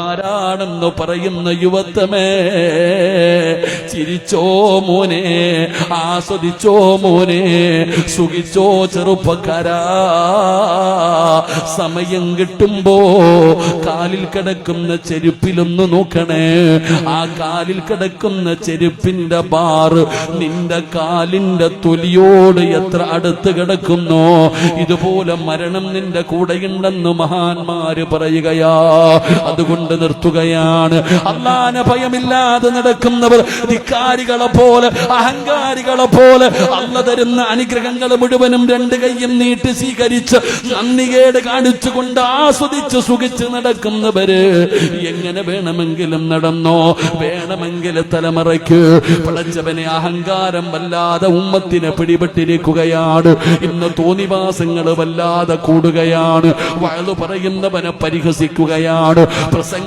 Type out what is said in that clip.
ആരാണെന്ന് പറയുന്ന യുവത്വമേ, ചിരിച്ചോ മോനെ, ആസ്വദിച്ചോ മോനെ, സുഖിച്ചോ ചെറുപ്പക്കാരാ. സമയം കിട്ടുമ്പോ കാലിൽ കിടക്കുന്ന ചെരുപ്പിലൊന്ന് നോക്കണേ. ആ കാലിൽ കിടക്കുന്ന ചെരുപ്പിന്റെ ബാറ് നിന്റെ കാലിന്റെ തൊലിയോട് എത്ര അടുത്ത് കിടക്കുന്നോ, ഇതുപോലെ മരണം നിന്റെ കൂടെയുണ്ടെന്ന് മഹാന്മാര് പറയുകയാ. അതുകൊണ്ട് നിർത്തുകയാണ്. അല്ലാഹുവിനെ ഭയമില്ലാതെ നടക്കുന്നവർ ധിക്കാരികളെ പോലെ, അഹങ്കാരികളെ പോലെ അല്ലാഹു തരുന്ന അനുഗ്രഹങ്ങൾ മുഴുവനും രണ്ട് കൈയും നീട്ടി സ്വീകരിച്ച് നന്ദികേട് കാണിച്ചുകൊണ്ട് ആസ്വദിച്ച് സുഖിച്ച് നടക്കുന്നവര് എങ്ങനെ വേണമെങ്കിലും നടന്നോ, വേണമെങ്കിൽ തലമുറയ്ക്ക്. പടച്ചവനെ, അഹങ്കാരം വല്ലാതെ ഉമ്മത്തിനെ പിടിപെട്ടിരിക്കുകയാണ്. ഇന്ന് തോന്നിവാസങ്ങൾ വല്ലാതെ കൂടുകയാണ്. വഅ്ള് പറയുന്നവനെ പരിഹസിക്കുകയാണ്.